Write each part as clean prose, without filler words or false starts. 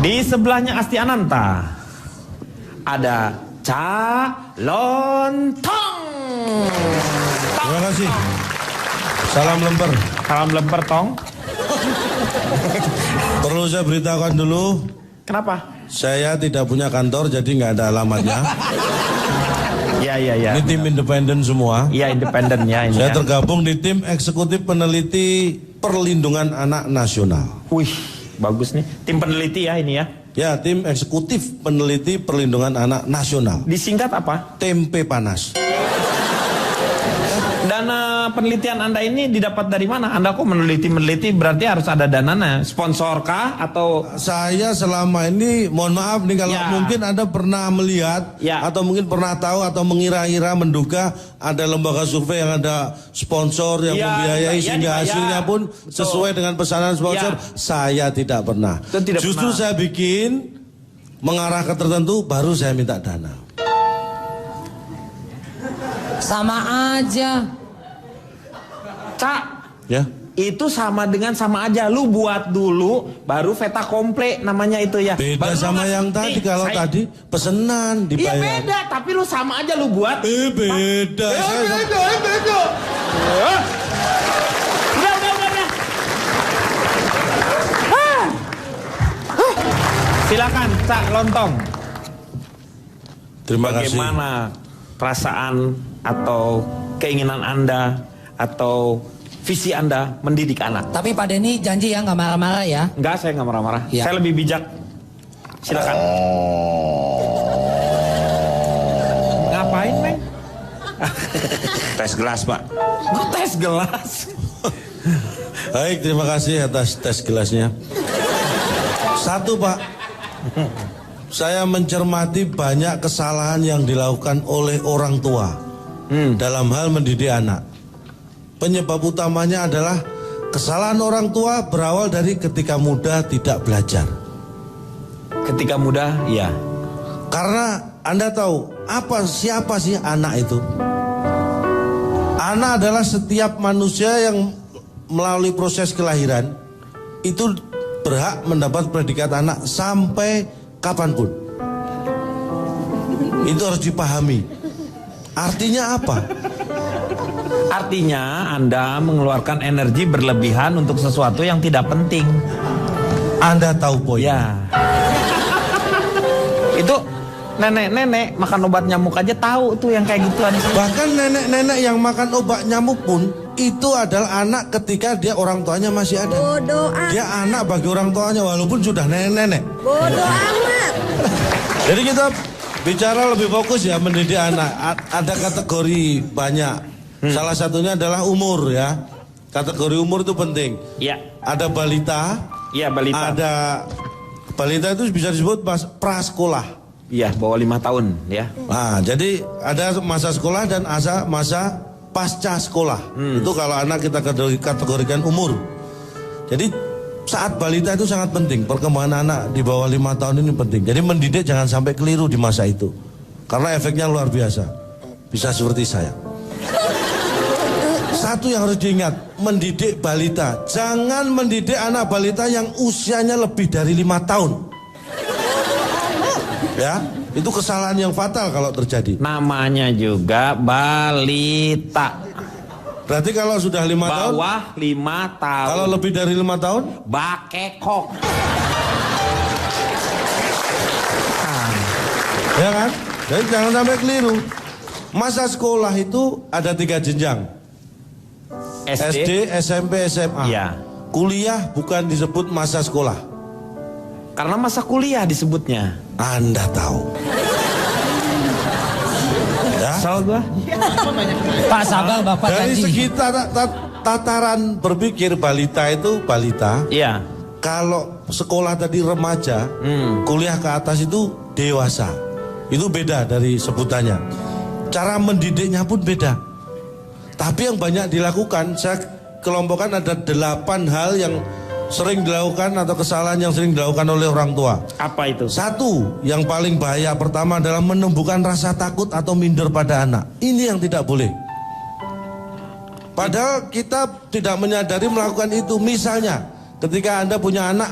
Di sebelahnya Asti Ananta ada Calontong. Terima kasih. Salam lemper. Salam lemper, Tong. Perlu saya beritahukan dulu. Kenapa? Saya tidak punya kantor, jadi nggak ada alamatnya. Ya. Ini tim independen semua. Iya, independen ya ini. Saya ya. tergabung di tim eksekutif peneliti perlindungan anak nasional. Wih, bagus nih. Tim peneliti ya ini ya. Ya, tim eksekutif peneliti perlindungan anak nasional. Disingkat apa? Tempe panas. Dana penelitian Anda ini didapat dari mana? Anda kok meneliti berarti harus ada dananya. Sponsor kah atau? Saya selama ini, mohon maaf nih kalau Ya. mungkin Anda pernah melihat Ya. atau mungkin pernah tahu atau mengira-ira menduga ada lembaga survei yang ada sponsor yang Ya, membiayai ya, sehingga ya, hasilnya pun sesuai dengan pesanan sponsor. Ya. Saya tidak pernah. Itu tidak Justru pernah. saya bikin mengarah ke tertentu baru saya minta dana. Sama aja. Cak, Ya. itu sama dengan sama aja. Lu buat dulu, baru veta komple namanya itu ya. Beda Baru sama lu yang nih, tadi. Kalau tadi pesenan Iya dibayar. beda, tapi lu sama aja lu buat. Beda. Saya- beda. Udah. Silakan, Cak Lontong. Terima kasih. Bagaimana perasaan atau keinginan Anda atau visi Anda mendidik anak? Tapi Pak Denny janji ya nggak marah-marah ya. Enggak, saya nggak marah-marah. Ya. Saya lebih bijak. Silakan. Ngapain, Neng? Tes gelas, Pak. Gue tes gelas. Baik, terima kasih atas tes gelasnya. Satu, Pak. Saya mencermati banyak kesalahan yang dilakukan oleh orang tua dalam hal mendidik anak. Penyebab utamanya adalah kesalahan orang tua berawal dari ketika muda tidak belajar. Ketika muda, ya. Karena Anda tahu siapa sih anak itu? Anak adalah setiap manusia yang melalui proses kelahiran itu berhak mendapat predikat anak sampai kapanpun. Itu harus dipahami. Artinya apa? Artinya Anda mengeluarkan energi berlebihan untuk sesuatu yang tidak penting. Anda tahu poin. Ya. Itu nenek-nenek makan obat nyamuk aja tahu tuh yang kayak gituan. Bahkan nenek-nenek yang makan obat nyamuk pun itu adalah anak ketika dia orang tuanya masih ada. Bodoh amat. Dia anak bagi orang tuanya walaupun sudah nenek-nenek. Bodoh amat. Jadi kita bicara lebih fokus ya mendidik anak. Ada kategori banyak. Salah satunya adalah umur ya. Kategori umur itu penting. Ya. Ada balita. Iya, balita. Ada balita itu bisa disebut prasekolah. Iya, bawah 5 tahun ya. Nah, jadi ada masa sekolah dan masa pasca sekolah. Itu kalau anak kita kategorikan umur. Jadi saat balita itu sangat penting. Perkembangan anak di bawah 5 tahun ini penting. Jadi mendidik jangan sampai keliru di masa itu. Karena efeknya luar biasa. Bisa seperti saya. Satu yang harus diingat, mendidik balita. Jangan mendidik anak balita yang usianya lebih dari 5 tahun. Ya, itu kesalahan yang fatal kalau terjadi. Namanya juga balita. Berarti kalau sudah 5 tahun, Bawah 5 tahun. kalau lebih dari 5 tahun, bakekok. ya kan? Jadi jangan sampai keliru. Masa sekolah itu ada 3 jenjang. SD, SMP, SMA. Iya. Kuliah bukan disebut masa sekolah. Karena masa kuliah disebutnya. Anda tahu. Ya? Salah gua. Pak sabar Bapak Dari janji. segi tataran berpikir balita itu balita. Iya. Kalau sekolah tadi remaja, kuliah ke atas itu dewasa. Itu beda dari sebutannya. Cara mendidiknya pun beda. Tapi yang banyak dilakukan, saya kelompokkan ada 8 hal yang sering dilakukan atau kesalahan yang sering dilakukan oleh orang tua. Apa itu? Satu, yang paling bahaya pertama adalah menumbuhkan rasa takut atau minder pada anak. Ini yang tidak boleh. Padahal kita tidak menyadari melakukan itu. Misalnya, ketika Anda punya anak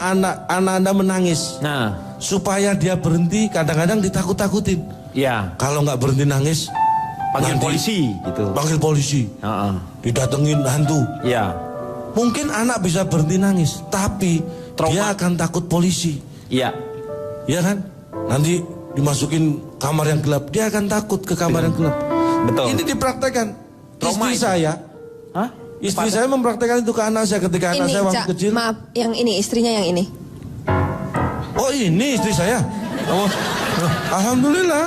Anda menangis. Nah, Supaya dia berhenti, kadang-kadang ditakut-takutin. iya. Kalau nggak berhenti nangis, Panggil nanti polisi gitu. Panggil polisi. Heeh. Didatengin hantu. Iya. Mungkin anak bisa berhenti nangis, tapi Trauma. dia akan takut polisi. Iya. Ya kan? Nanti dimasukin kamar yang gelap, dia akan takut ke kamar yang gelap. Betul. Ini dipraktekkan. Trauma Istri itu. saya, Hah? istri saya mempraktekkan itu ke anak saya ketika anak Ini, saya waktu Cak, kecil. maaf, yang ini istrinya yang ini. Oh ini istri saya. Oh, alhamdulillah.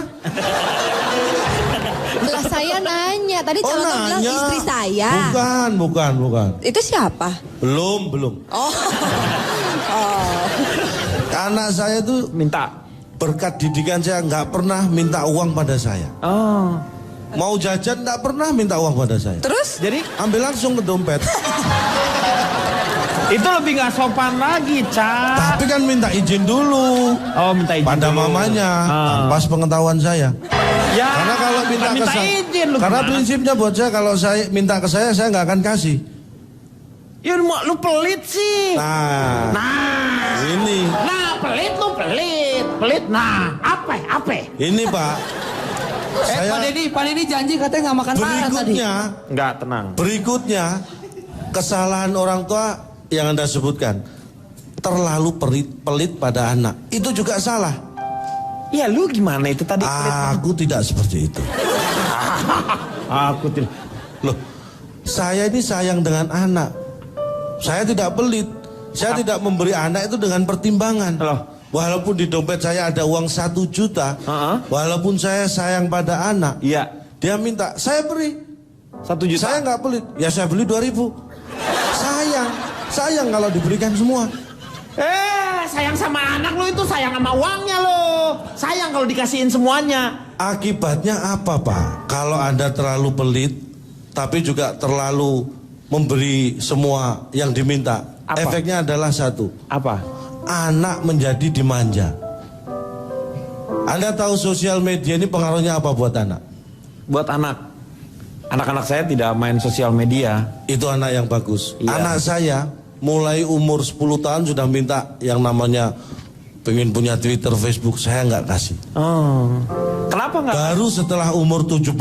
Lah saya nanya, tadi Oh calon bilang nanya. istri saya. Bukan. Itu siapa? Belum. Oh. Oh. Anak saya itu Minta. berkat didikan saya nggak pernah minta uang pada saya. Oh. Mau jajan nggak pernah minta uang pada saya. Terus? Jadi Ambil langsung ke dompet. itu lebih nggak sopan lagi, Cak. Tapi kan minta izin dulu Oh, minta izin pada dulu. mamanya Ah. tanpa pengetahuan saya. Ya. Karena kalau minta bukan ke saya, izin lu. karena gimana? prinsipnya buat saya kalau saya minta ke saya nggak akan kasih. Ya lu pelit sih. Nah, ini pelit lu pelit. Pelit. Nah, apa? ini Pak. Saya Pak Deddy janji katanya nggak makan marah tadi. Enggak, tenang. berikutnya kesalahan orang tua yang Anda sebutkan terlalu pelit pada anak. Itu juga salah. Ya lu gimana itu tadi? Aku tidak seperti itu. Aku tidak. Loh, saya ini sayang dengan anak. Saya tidak pelit. Saya tidak memberi anak itu dengan pertimbangan. Loh. Walaupun di dompet saya ada uang 1 juta, walaupun saya sayang pada anak, Iya. dia minta, saya beri. 1 juta. Saya nggak pelit. Ya saya beli 2.000. Sayang kalau diberikan semua. Sayang sama anak lu itu sayang sama uangnya lo. Sayang kalau dikasihin semuanya. Akibatnya apa Pak? Kalau Anda terlalu pelit, tapi juga terlalu memberi semua yang diminta. Apa? Efeknya adalah satu. Apa? Anak menjadi dimanja. Anda tahu sosial media ini pengaruhnya apa buat anak? Buat anak. Anak-anak saya tidak main sosial media. Itu anak yang bagus. Iya. Anak saya mulai umur 10 tahun sudah minta yang namanya pengen punya Twitter, Facebook. Saya nggak kasih. Oh. Kenapa nggak? Baru setelah umur 17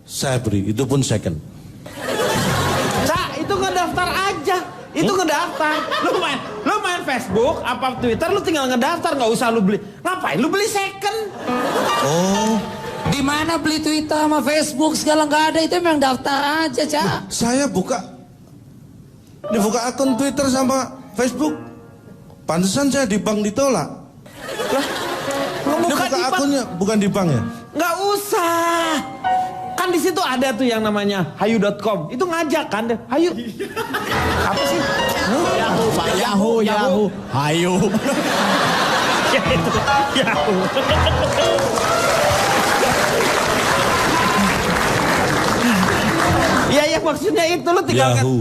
saya beri. Itu pun second. Cak, itu ngedaftar aja. Itu ngedaftar. Lu main Facebook, apa Twitter, lu tinggal ngedaftar, nggak usah lu beli. Ngapain lu beli second? Oh, Di mana beli Twitter sama Facebook segala nggak ada, itu memang daftar aja, Cak. saya dibuka akun Twitter sama Facebook. Pantesan saya di bank ditolak. Ini Bukan buka akunnya, bukan di bank ya? Nggak usah. Kan di situ ada tuh yang namanya hayu.com. Itu ngajak kan deh. Hayu. Apa sih? Yahoo, Pak. Yahoo. Hayu. Ya itu. Yahoo. Iya maksudnya itu lu tinggal kan. Yahoo.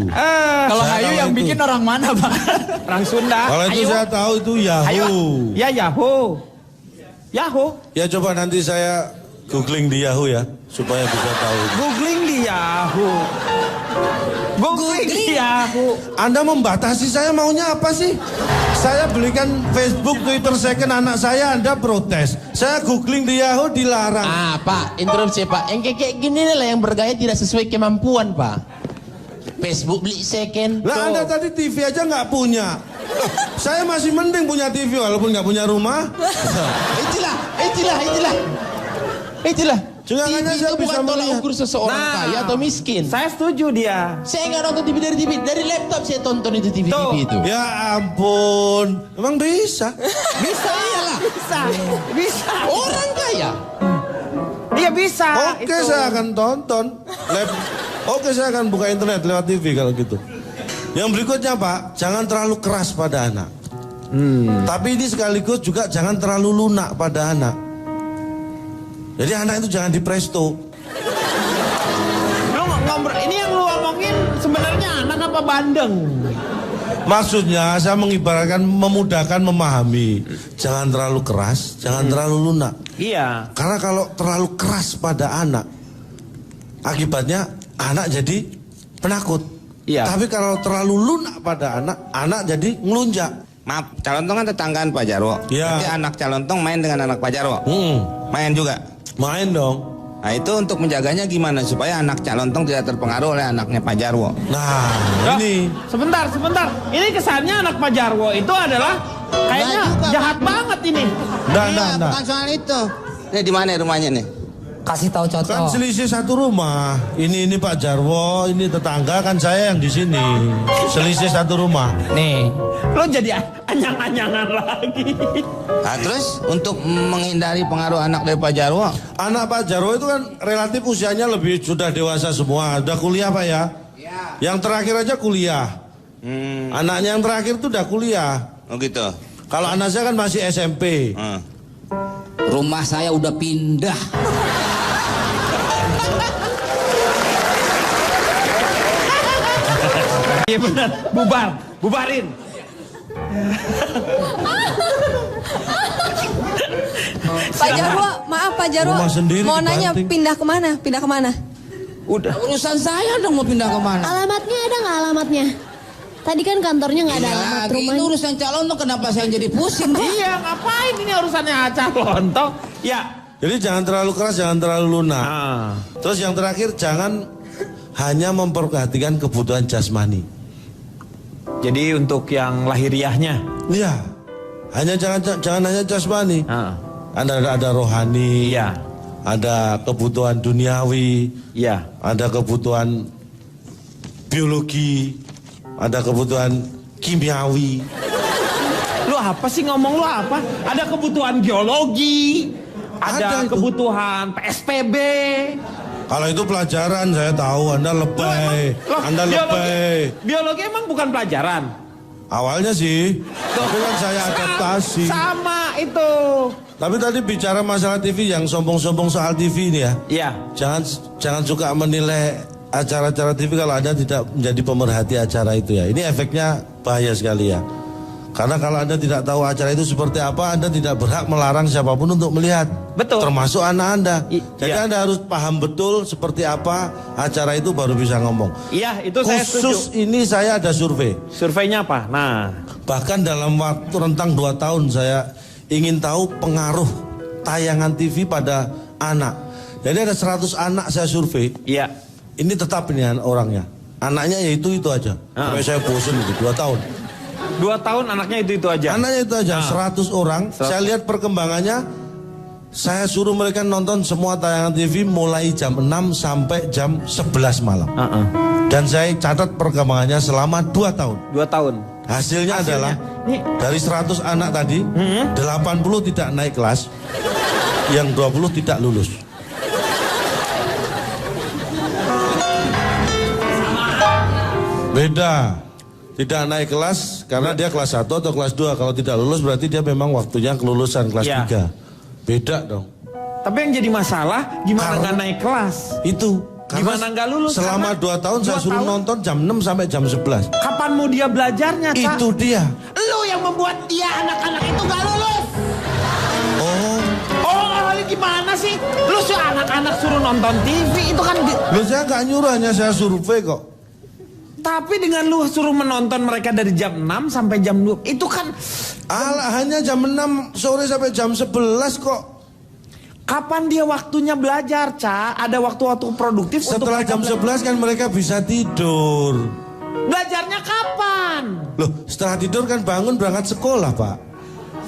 Kalau Saya Hayu tahu yang itu. bikin orang mana, Pak? Orang Sunda. Kalau itu Hayu. saya tahu itu Yahoo. Hayu. Ya Yahoo. Yahoo. Ya coba nanti saya googling di Yahoo ya, supaya bisa tahu. Googling di Yahoo. Googling di Yahoo. Anda membatasi saya maunya apa sih? Saya belikan Facebook, Twitter second anak saya, Anda protes. Saya googling di Yahoo dilarang. Pak, interupsi Pak. Yang kayak gini nih lah yang bergaya tidak sesuai kemampuan, Pak. Facebook beli second. Lah Anda tadi TV aja nggak punya. Saya masih mending punya TV walaupun nggak punya rumah. Itulah. Jangan hanya TV saya itu bisa bukan tolak melihat. ukur seseorang kaya atau miskin. Saya setuju dia. Saya nggak nonton TV dari laptop saya tonton itu TV Tuh. itu. Ya ampun, emang bisa? Bisa. Bisa. Orang kaya. Iya bisa. Oke, Itu. saya akan tonton. Oke, saya akan buka internet lewat TV kalau gitu. Yang berikutnya Pak, jangan terlalu keras pada anak. Tapi ini sekaligus juga jangan terlalu lunak pada anak. Jadi anak itu jangan dipresto. Ini yang lu omongin sebenarnya anak apa bandeng? Maksudnya saya mengibaratkan memudahkan memahami. Jangan terlalu keras, jangan terlalu lunak. Iya. Karena kalau terlalu keras pada anak, akibatnya anak jadi penakut. Iya. Tapi kalau terlalu lunak pada anak, anak jadi ngelunjak. Maaf, calon tong kan tetanggaan Pak Jarwo. Iya. Berarti anak calon tong main dengan anak Pak Jarwo. Main juga. Main dong. Nah itu untuk menjaganya gimana supaya anak calon tong tidak terpengaruh oleh anaknya Pak Jarwo. Nah, Loh, ini. sebentar. Ini kesannya anak Pak Jarwo itu adalah kayaknya jahat banget ini. Nggak. Bukan soal itu. Ini di mana rumahnya nih? Kasih tahu Kan contoh. selisih satu rumah. Ini Pak Jarwo, ini tetangga, kan saya yang di sini. Selisih satu rumah. Nih. Lo jadi anyang-anyangan lagi. Nah, terus untuk menghindari pengaruh anak dari Pak Jarwo, Anak Pak Jarwo itu kan relatif usianya lebih sudah dewasa semua. Udah kuliah Pak ya? Yang terakhir aja kuliah. Anaknya yang terakhir tuh udah kuliah. oh gitu. Kalau anak saya kan masih SMP. Rumah saya udah pindah. Iya benar, bubarin. Pak Jarwo, maaf Pak Jarwo. Rumah sendiri Mau nanya dibanting. pindah kemana? Udah. Urusan saya dong mau pindah kemana? Alamatnya ada nggak alamatnya? Tadi kan kantornya nggak ada alamat Ini rumahnya. urusan calon tuh kenapa saya jadi pusing, Pak? Iya, ngapain ini urusannya acah lontong? Ya. Jadi jangan terlalu keras, jangan terlalu lunak. Ah. Terus yang terakhir jangan hanya memperhatikan kebutuhan jasmani. Jadi untuk yang lahiriahnya. Iya. Jangan hanya jasmani. Ah. Ada rohani. Iya. Ada kebutuhan duniawi. Iya. Ada kebutuhan biologi. Ada kebutuhan kimiawi. Lu apa sih ngomong lu apa? Ada kebutuhan geologi. Ada Ada itu. kebutuhan PSPB. Kalau itu pelajaran saya tahu Anda lebay. Loh, Anda lebay. biologi emang bukan pelajaran. Awalnya sih. Tapi kan saya adaptasi. Sama itu. Tapi tadi bicara masalah TV yang sombong-sombong soal TV ini ya. Iya. Jangan suka menilai acara-acara TV kalau Anda tidak menjadi pemerhati acara itu ya. Ini efeknya bahaya sekali ya. Karena kalau Anda tidak tahu acara itu seperti apa, Anda tidak berhak melarang siapapun untuk melihat. Betul. Termasuk anak Anda. Jadi iya. Anda harus paham betul seperti apa acara itu baru bisa ngomong. Iya, itu saya Khusus setuju. ini saya ada survei. Surveinya apa? Nah, Bahkan dalam waktu rentang 2 tahun saya ingin tahu pengaruh tayangan TV pada anak. Jadi ada 100 anak saya survei. iya. Ini tetap ini orangnya. Anaknya ya itu aja. Sampai saya bosen gitu 2 tahun. 2 tahun anaknya itu aja. Anaknya itu aja 100 orang. Saya lihat perkembangannya. Saya suruh mereka nonton semua tayangan TV mulai jam 6 sampai jam 11 malam. Dan saya catat perkembangannya selama 2 tahun. 2 tahun. Hasilnya adalah Nih. dari 100 anak tadi 80 tidak naik kelas, yang 20 tidak lulus. Beda. Tidak naik kelas karena dia kelas 1 atau kelas 2. Kalau tidak lulus berarti dia memang waktunya kelulusan kelas Iya. 3. Beda dong. Tapi yang jadi masalah gimana nggak naik kelas? Itu. Karena Gimana nggak lulus? selama Karena 2 tahun saya 2 suruh tahun. nonton jam 6 sampai jam 11. Kapan mau dia belajarnya, Cak? Itu dia. Lu yang membuat dia anak-anak itu nggak lulus. Oh. Oh, ini gimana sih? Lu anak-anak suruh nonton TV itu kan Loh, saya nggak nyuruh, hanya saya survei kok. tapi dengan lu suruh menonton mereka dari jam 6 sampai jam 2 itu kan Alah, hanya jam 6 sore sampai jam 11 kok. kapan dia waktunya belajar, Cak? Ada waktu-waktu produktif Setelah untuk jam 11 kan mereka bisa tidur. Belajarnya kapan? Loh, setelah tidur kan bangun berangkat sekolah, Pak.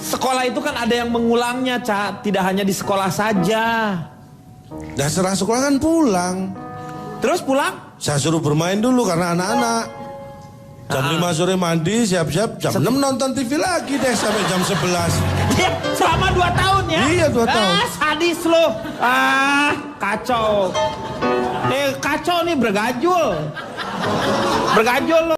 Sekolah itu kan ada yang mengulangnya, Cak. Tidak hanya di sekolah saja. Nah, setelah sekolah kan pulang. Terus pulang? Saya suruh bermain dulu karena anak-anak. Jam 5 sore mandi, siap-siap. Jam 6 nonton TV lagi deh sampai jam 11. Iya, selama 2 tahun ya? Iya, 2 tahun. Sadis lo. Kacau. Kacau nih bergajul. Bergajul lo.